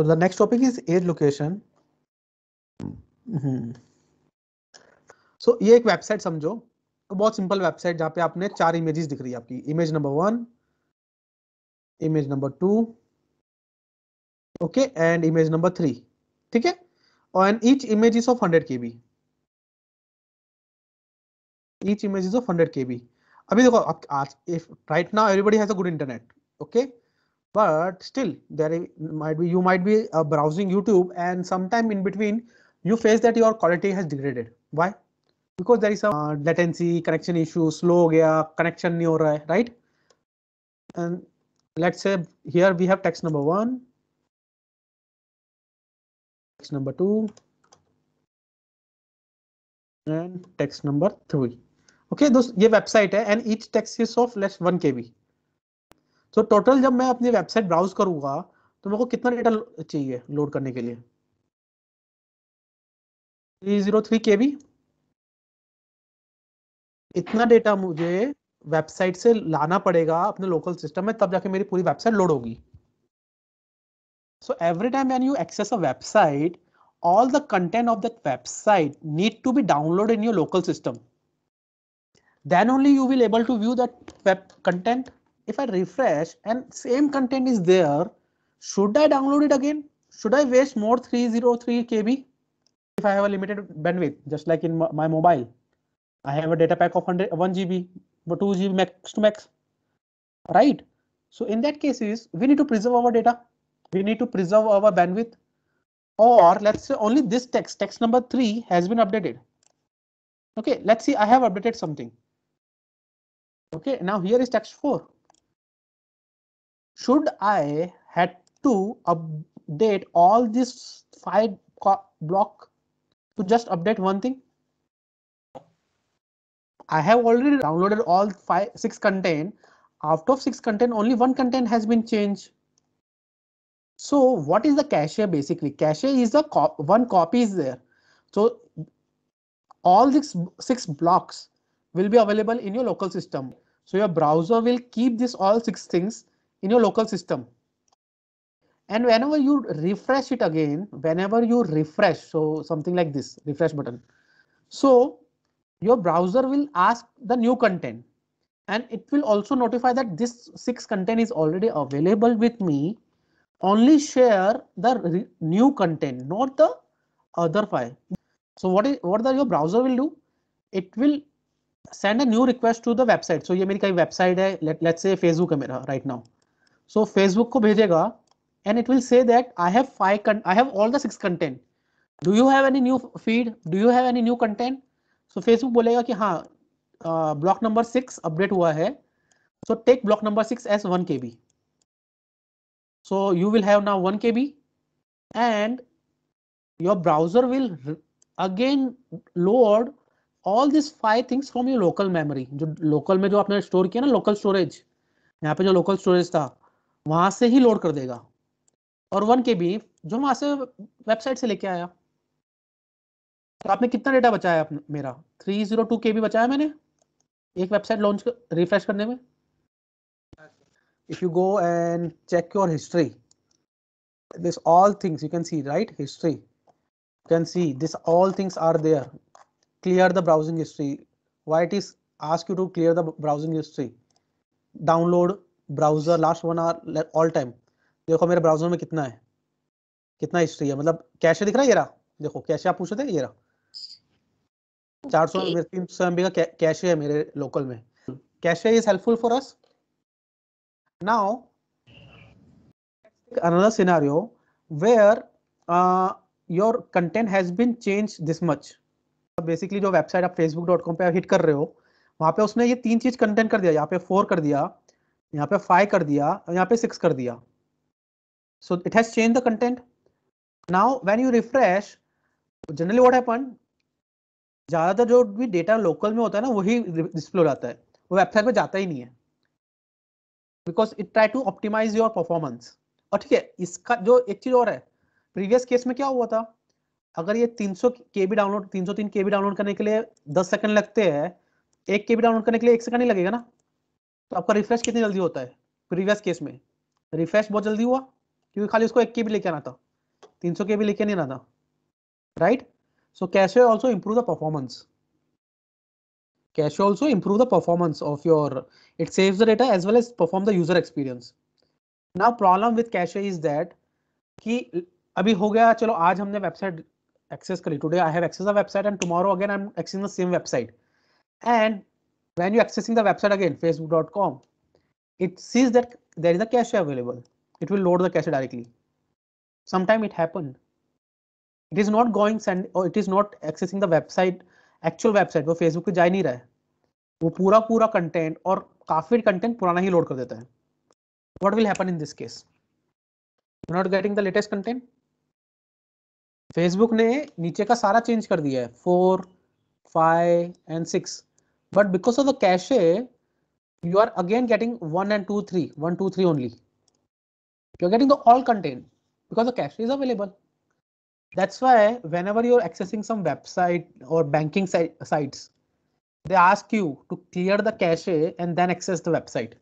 So the next topic is age location. So ये एक website समझो, बहुत सिंपल वेबसाइट जहाँ पे आपने 4 इमेजेस दिख रही है आपकी, image number 1, image number 2, okay, and image number 3, ठीक है, और each image is of 100 KB, each image is of 100 KB. अभी देखो आज if right now everybody has a good internet, okay, but still you might be browsing YouTube, and sometime in between you face that your quality has degraded. Why? Because there is some latency, connection issue, slow हो गया, connection नहीं हो रहा है, right? And let's say here we have text number 1, text number 2, and text number 3. Okay, दोस्त ये website है, and each text is of less 1 KB. तो टोटल जब मैं अपनी वेबसाइट ब्राउज करूंगा तो मेरे को कितना डेटा चाहिए लोड करने के लिए? 303 KB. इतना डेटा मुझे वेबसाइट से लाना पड़ेगा अपने लोकल सिस्टम में, तब जाके मेरी पूरी वेबसाइट लोड होगी. So every time when you access a website, all the content of that website need to be downloaded in your local system. Then only you will able to view that web content. If I refresh and same content is there, should I download it again? Should I waste more 303 KB if I have a limited bandwidth, just like in my mobile? I have a data pack of 1 GB, but 2 GB max to max, right? So in that cases, we need to preserve our data. We need to preserve our bandwidth. Or let's say only this text number 3 has been updated. Okay, let's see, I have updated something. Okay, now here is text 4. Should I had to update all this 5 block to just update one thing? I have already downloaded all 6 content. Out of 6 content, only 1 content has been changed. So what is the cache basically? Cache is the one copy is there. So all these 6 blocks will be available in your local system. So your browser will keep this all 6 things in your local system. And whenever you refresh it again, whenever you refresh, so something like this, refresh button. So your browser will ask the new content, and it will also notify that this 6 content is already available with me. Only share the new content, not the other file. So what your browser will do? It will send a new request to the website. So ये मेरी कोई website है, let's say Facebook है मेरा right now. So Facebook को भेजेगा, and it will say that I have all the 6 content. Do you have any new feed? Do you have any new content? So Facebook बोलेगा कि हाँ, block number 6 update हुआ है. So take block number 6 as 1 KB. So you will have now 1 KB, and your browser will again load all these 5 things from your local memory. जो local में जो आपने store किया ना, local storage, यहाँ पे जो local storage था वहां से ही लोड कर देगा, और 1 KB जो वहां से वेबसाइट से लेके आया. तो आपने कितना डेटा बचाया? मेरा 302 KB बचाया मैंने एक वेबसाइट लॉन्च रिफ्रेश करने में. If you go and check your history, this all things you can see, right? History, you can see this all things are there. Clear the browsing history. Why it is ask you to clear the browsing history? Download browser last 1 hour all time. देखो मेरे browser में कितना है, कितना history है, मतलब cache दिख रहा है, ये रहा. देखो कैशे आप पूछ रहे थे, ये रहा 400 300 MB का कैशे है मेरे लोकल में. Cache is helpful for us. Now another scenario where your content has been changed this much. Basically जो वेबसाइट आप facebook.com पे हिट कर रहे हो, वहां पे उसने ये 3 चीज कंटेंट कर दिया. यहाँ पे 4 कर दिया, यहाँ पे 5 कर दिया, और यहाँ पे 6 कर दिया. So it has changed the content. Now when you refresh, generally what happen, ज्यादातर जो भी डेटा लोकल में होता है ना वही डिस्प्ले हो जाता है, वो वेबसाइट पे जाता ही नहीं है, because it try to optimise your performance. और ठीक है, इसका जो एक चीज और है, प्रीवियस केस में क्या हुआ था, अगर ये 300 KB डाउनलोड 303 KB डाउनलोड करने के लिए 10 सेकंड लगते हैं, 1 KB डाउनलोड करने के लिए 1 सेकंड ही लगेगा ना. तो आपका रिफ्रेश कितनी जल्दी होता है? प्रीवियस केस में रिफ्रेश बहुत जल्दी हुआ क्योंकि खाली उसको 1 KB लेके आना था. 300 KB लिखे नहीं रहा था, right? So cache also improve the performance. Cache also improve the performance of your, it saves the data as well as perform the user experience. Now problem with cache is that कि अभी हो गया, चलो आज हमने website access करी, today I have access the website and tomorrow again I am accessing the same website, and when you accessing the website again, facebook.com, it sees that there is a cache available, it will load the cache directly. Sometime it happened, it is not going send or it is not accessing the website, actual website, वो Facebook पे जा ही नहीं रहा है, वो पूरा content और काफी कंटेंट पुराना ही लोड कर देता है. What will happen in this case? You're not getting the latest content. Facebook ने नीचे का सारा चेंज कर दिया है 4, 5 and 6, but because of the cache you are again getting 1 and 2, 3, 1, 2, 3 only. You're getting the all content because the cache is available. That's why whenever you're accessing some website or banking sites, they ask you to clear the cache and then access the website.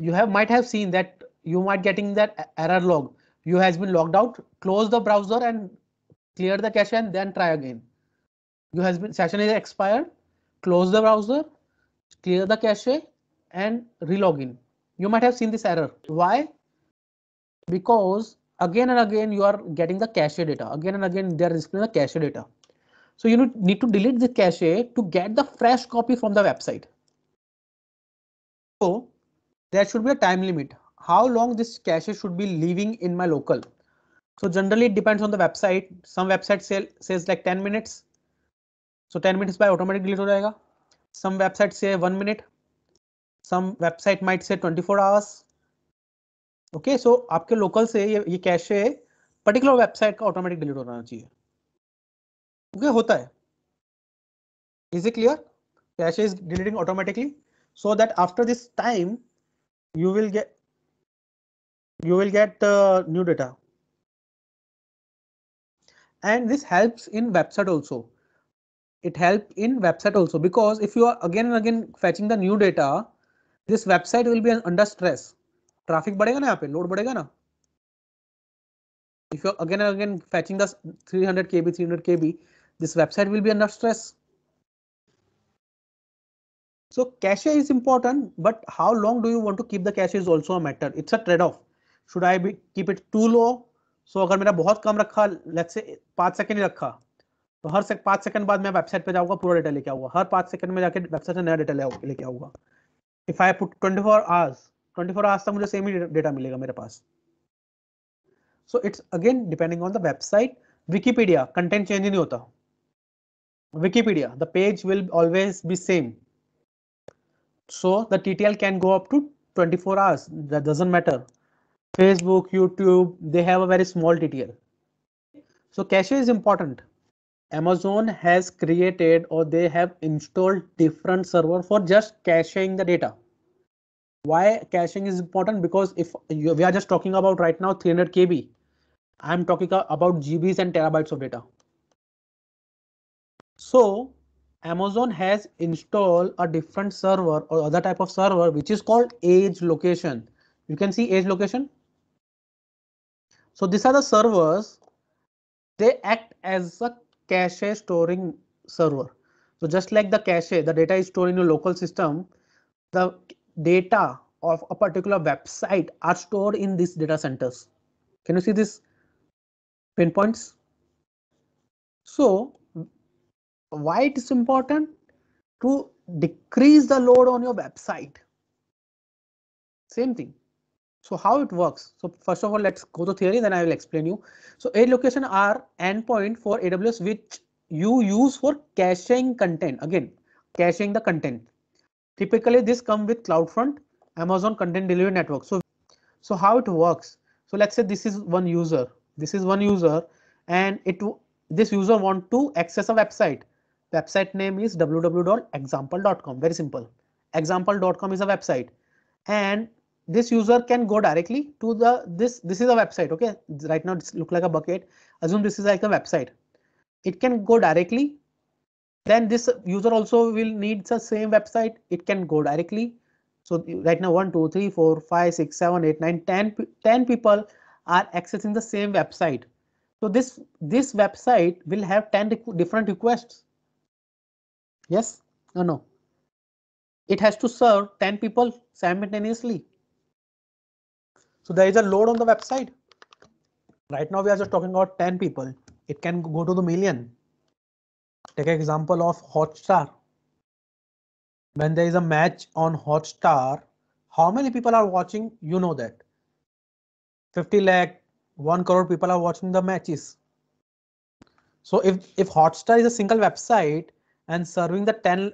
You might have seen that you might getting that error log. You has been logged out, close the browser and clear the cache and then try again. You has been session is expired, close the browser, clear the cache and relog in. You might have seen this error. Why? Because again and again you are getting the cache data. Again and again they are displaying the cache data. So you need to delete the cache to get the fresh copy from the website. So there should be a time limit. How long this cache should be leaving in my local? So generally it depends on the website. Some websites says like 10 minutes. So 10 minutes by automatic delete हो जाएगा. Some websites say 1 minute. Some website might say 24 hours. Okay, so आपके local से ये cache particular website का automatic delete होना चाहिए. Okay, होता है. Is it clear? Cache is deleting automatically so that after this time you will get new data. And this helps in website also. It helps in website also because if you are again and again fetching the new data, this website will be under stress. Traffic बढ़ेगा ना, यहाँ पे load बढ़ेगा ना. If you're again and again fetching the 300 KB, 300 KB, this website will be under stress. So cache is important, but how long do you want to keep the cache is also a matter. It's a trade-off. Should I keep it too low? So अगर मेरा बहुत कम रखा, let's say 5 second ही रखा, तो हर 5 second बाद मैं website पे जाऊंगा, पूरा डेटा लेके आऊंगा. हर 5 सेकंड में जाके वेबसाइट से नया डेटा लेके आऊंगा. If I put 24 hours तक मुझे सेम ही डेटा मिलेगा मेरे पास. So it's again depending on the website. Wikipedia content change नहीं होता. Wikipedia, the page will always be same. So the TTL can go up to 24 hours. That doesn't matter. Facebook, YouTube, they have a very small TTL. So cache is important. Amazon has created or they have installed different server for just caching the data. Why caching is important? Because if we are just talking about right now 300 KB, I'm talking about GBs and terabytes of data. So Amazon has installed a different server or other type of server which is called edge location. You can see edge location. So these are the servers. They act as a cache storing server. So just like the cache, the data is stored in your local system. The data of a particular website are stored in these data centers. Can you see this pinpoints? So why it is important? To decrease the load on your website. Same thing. So how it works? So first of all, let's go to theory, then I will explain you. So edge location are endpoint for AWS which you use for caching content. Again, caching the content. Typically this comes with CloudFront, Amazon Content Delivery Network. So how it works? So let's say this is one user. This is one user, and this user want to access a website. Website name is www.example.com. Very simple. Example.com is a website, and this user can go directly to this is a website. Okay, right now it look like a bucket. Assume this is like a website. It can go directly. Then this user also will need the same website. It can go directly. So right now 1, 2, 3, 4, 5, 6, 7, 8, 9, 10 people are accessing the same website. So this website will have 10 different requests. Yes or no? It has to serve 10 people simultaneously. So there is a load on the website. Right now we are just talking about 10 people. It can go to the million. Take an example of Hotstar. When there is a match on Hotstar, how many people are watching? You know that 50 lakh, 1 crore people are watching the matches. So if Hotstar is a single website and serving the 10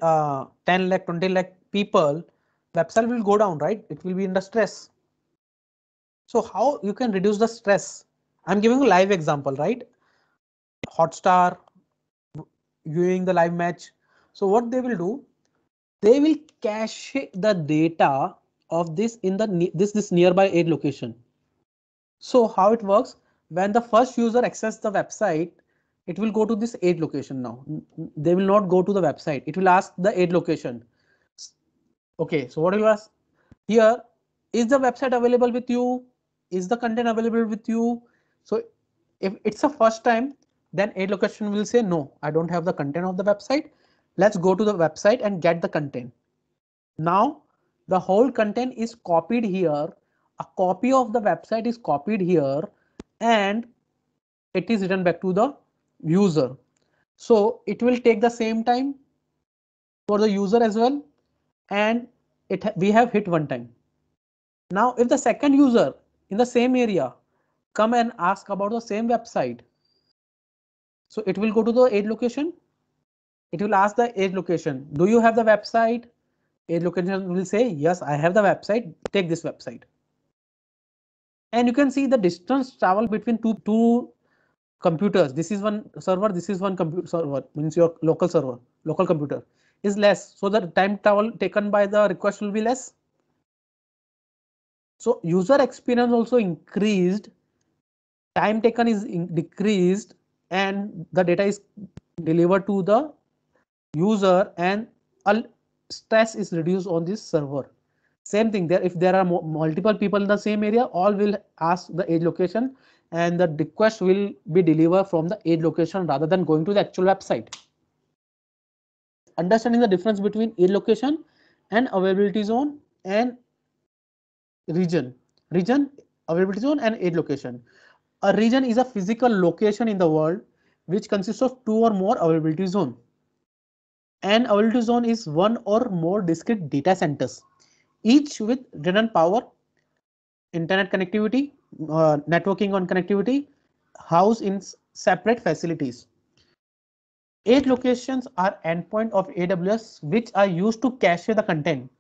lakh, 20 lakh people, website will go down, right? It will be under stress. So how you can reduce the stress? I'm giving a live example, right? Hotstar viewing the live match. So what they will do, they will cache the data of this in the this nearby edge location. So how it works, when the first user access the website, it will go to this edge location. Now they will not go to the website, it will ask the edge location. Okay, so what do you ask here? Is the website available with you? Is the content available with you? So if it's a first time, then edge location will say no, I don't have the content of the website. Let's go to the website and get the content. Now the whole content is copied here. A copy of the website is copied here and it is written back to the user. So it will take the same time for the user as well, and we have hit one time. Now if the second user in the same area come and ask about the same website, so it will go to the edge location. It will ask the edge location, do you have the website? Edge location will say yes, I have the website, take this website. And you can see the distance travel between two computers. This is one server, this is one computer server, means your local server, local computer is less. So the time travel taken by the request will be less. So user experience also increased, time taken is decreased, and the data is delivered to the user, and stress is reduced on this server. Same thing there, if there are multiple people in the same area, all will ask the edge location and the request will be delivered from the edge location rather than going to the actual website. Understanding the difference between edge location and availability zone and region. Availability zone and edge location. A region is a physical location in the world which consists of two or more availability zone. An availability zone is one or more discrete data centers, each with redundant power, internet connectivity, networking on connectivity, housed in separate facilities. Edge locations are endpoint of AWS which are used to cache the content.